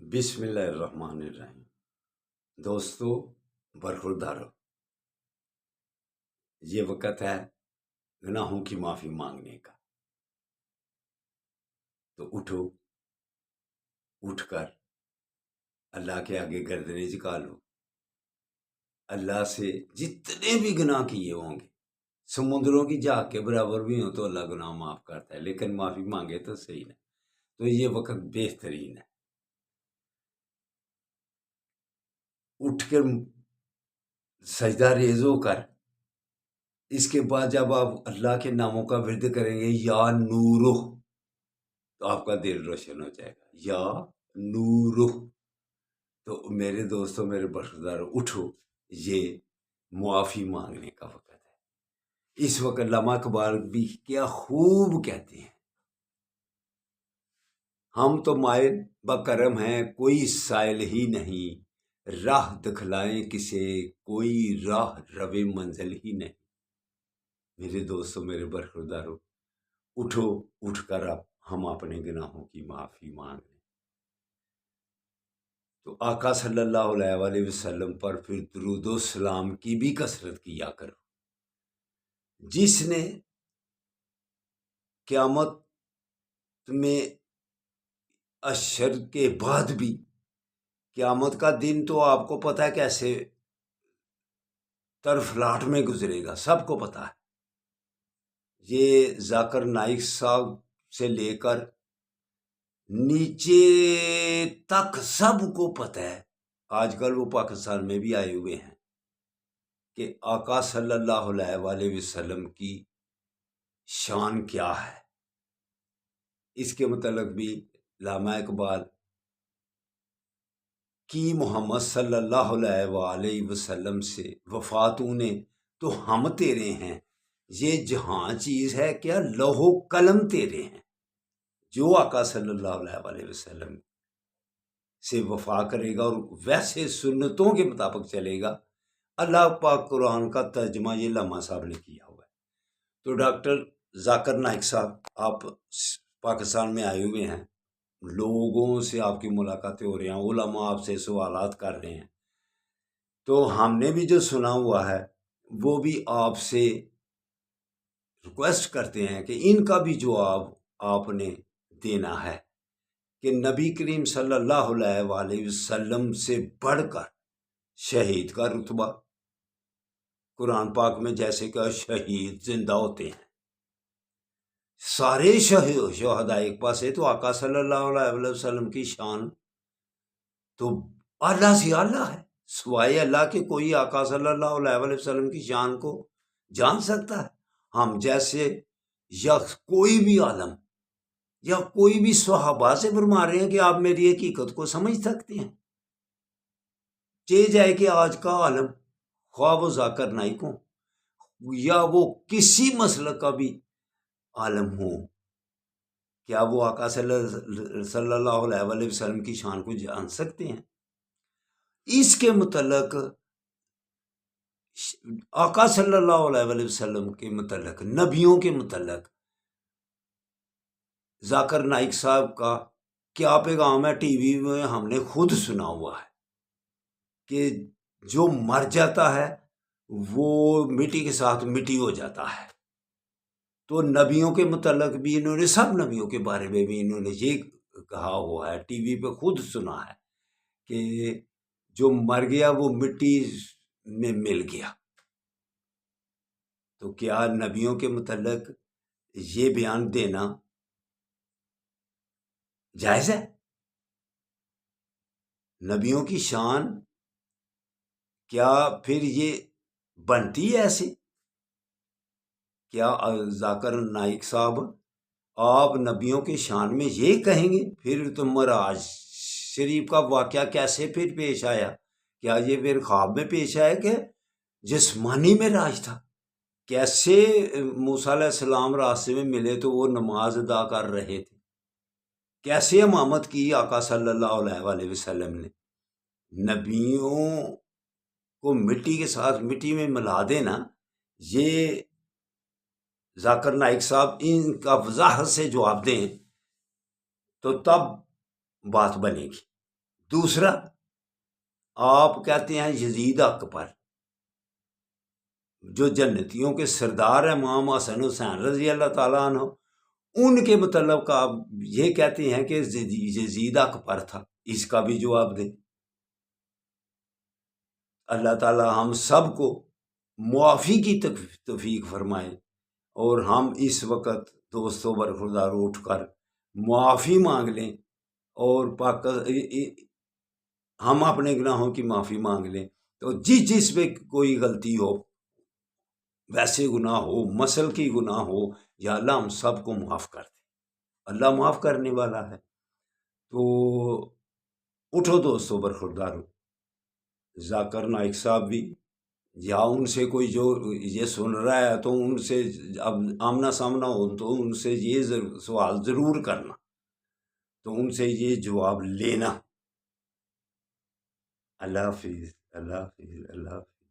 بسم اللہ الرحمن الرحیم۔ دوستو برخوردارو، یہ وقت ہے گناہوں کی معافی مانگنے کا۔ تو اٹھو، اٹھ کر اللہ کے آگے گردنیں جھکا لو۔ اللہ سے جتنے بھی گناہ کیے ہوں گے، سمندروں کی جھاگ کے برابر بھی ہوں تو اللہ گناہ معاف کرتا ہے، لیکن معافی مانگے تو صحیح نہ۔ تو یہ وقت بہترین ہے۔ اٹھ کر سجدہ ریز ہو کر، اس کے بعد جب آپ اللہ کے ناموں کا ورد کریں گے، یا نورو، تو آپ کا دل روشن ہو جائے گا۔ یا نورو، تو میرے دوستوں، میرے برخورداروں، اٹھو، یہ معافی مانگنے کا وقت ہے۔ اس وقت علامہ اقبال بھی کیا خوب کہتے ہیں، ہم تو مائل بکرم ہیں کوئی سائل ہی نہیں، راہ دکھلائیں کسے کوئی راہ روے منزل ہی نہیں۔ میرے دوستوں، میرے برخورداروں، اٹھو، اٹھ کر اب ہم اپنے گناہوں کی معافی مانگ لیں۔ تو آقا صلی اللہ علیہ وآلہ وسلم پر پھر درود و سلام کی بھی کثرت کیا کرو۔ جس نے قیامت میں اشر کے بعد بھی، قیامت کا دن تو آپ کو پتہ ہے کیسے طرفلاٹ میں گزرے گا، سب کو پتہ ہے۔ یہ ذاکر نائک صاحب سے لے کر نیچے تک سب کو پتہ ہے۔ آج کل وہ پاکستان میں بھی آئے ہوئے ہیں کہ آقا صلی اللہ علیہ وآلہ وسلم کی شان کیا ہے۔ اس کے متعلق بھی علامہ اقبال کی محمد صلی اللہ علیہ وآلہ وسلم سے وفاتوں نے تو ہم تیرے ہیں، یہ جہاں چیز ہے کیا لوح و قلم تیرے ہیں۔ جو آقا صلی اللہ علیہ وآلہ وسلم سے وفا کرے گا اور ویسے سنتوں کے مطابق چلے گا، اللہ پاک قرآن کا ترجمہ یہ علامہ صاحب نے کیا ہوا ہے۔ تو ڈاکٹر ذاکر نائک صاحب، آپ پاکستان میں آئے ہوئے ہیں، لوگوں سے آپ کی ملاقاتیں ہو رہی ہیں، علماء آپ سے سوالات کر رہے ہیں، تو ہم نے بھی جو سنا ہوا ہے وہ بھی آپ سے ریکویسٹ کرتے ہیں کہ ان کا بھی جواب آپ نے دینا ہے کہ نبی کریم صلی اللہ علیہ وآلہ وسلم سے بڑھ کر شہید کا رتبہ قرآن پاک میں جیسے کہ شہید زندہ ہوتے ہیں، سارے شہداء ایک پاس ہے، تو آقا صلی اللہ علیہ وسلم کی شان تو اعلیٰ سے اعلیٰ ہے۔ سوائے اللہ کے کوئی آقا صلی اللہ علیہ وسلم کی شان کو جان سکتا ہے؟ ہم جیسے یا کوئی بھی عالم یا کوئی بھی صحابہ سے فرما رہے ہیں کہ آپ میری حقیقت کو سمجھ سکتے ہیں؟ چاہے جائے کہ آج کا عالم، خواہ وہ ذاکر نائک ہوں یا وہ کسی مسلک کا بھی عالم ہو، کیا وہ آقا صلی اللہ علیہ وآلہ وسلم کی شان کو جان سکتے ہیں؟ اس کے متعلق آقا صلی اللہ علیہ وآلہ وسلم کے متعلق، نبیوں کے متعلق ذاکر نائک صاحب کا کیا پیغام ہے؟ ٹی وی میں ہم نے خود سنا ہوا ہے کہ جو مر جاتا ہے وہ مٹی کے ساتھ مٹی ہو جاتا ہے۔ تو نبیوں کے متعلق بھی انہوں نے، سب نبیوں کے بارے میں بھی انہوں نے یہ کہا ہوا ہے، ٹی وی پہ خود سنا ہے کہ جو مر گیا وہ مٹی میں مل گیا۔ تو کیا نبیوں کے متعلق یہ بیان دینا جائز ہے؟ نبیوں کی شان کیا پھر یہ بنتی ہے ایسے؟ کیا ذاکر نائک صاحب آپ نبیوں کے شان میں یہ کہیں گے؟ پھر تو معراج شریف کا واقعہ کیسے پھر پیش آیا؟ کیا یہ پھر خواب میں پیش آیا کہ جسمانی معراج تھا؟ کیسے موسیٰ علیہ السلام راستے میں ملے تو وہ نماز ادا کر رہے تھے؟ کیسے امامت کی آقا صلی اللہ علیہ وآلہ وسلم نے؟ نبیوں کو مٹی کے ساتھ مٹی میں ملا دینا، یہ ذاکر نائک صاحب ان کا وضاحت سے جواب دیں تو تب بات بنے گی۔ دوسرا آپ کہتے ہیں یزید اکبر جو جنتیوں کے سردار ہیں امام حسن حسین رضی اللہ تعالیٰ عنہ، ان کے متعلق آپ یہ کہتے ہیں کہ یزید اکبر تھا، اس کا بھی جواب دیں۔ اللہ تعالیٰ ہم سب کو معافی کی توفیق فرمائے، اور ہم اس وقت دوستوں برخوردار اٹھ کر معافی مانگ لیں، اور ہم اپنے گناہوں کی معافی مانگ لیں۔ تو جس پہ کوئی غلطی ہو، ویسے گناہ ہو، مسل کی گناہ ہو، یا اللہ ہم سب کو معاف کر دے، اللہ معاف کرنے والا ہے۔ تو اٹھو دوستوں برخوردارو، ذاکر نائک صاحب بھی، یا ان سے کوئی جو یہ سن رہا ہے تو ان سے اب آمنا سامنا ہو تو ان سے یہ سوال ضرور کرنا، تو ان سے یہ جواب لینا۔ اللہ حافظ، اللہ حافظ، اللہ حافظ۔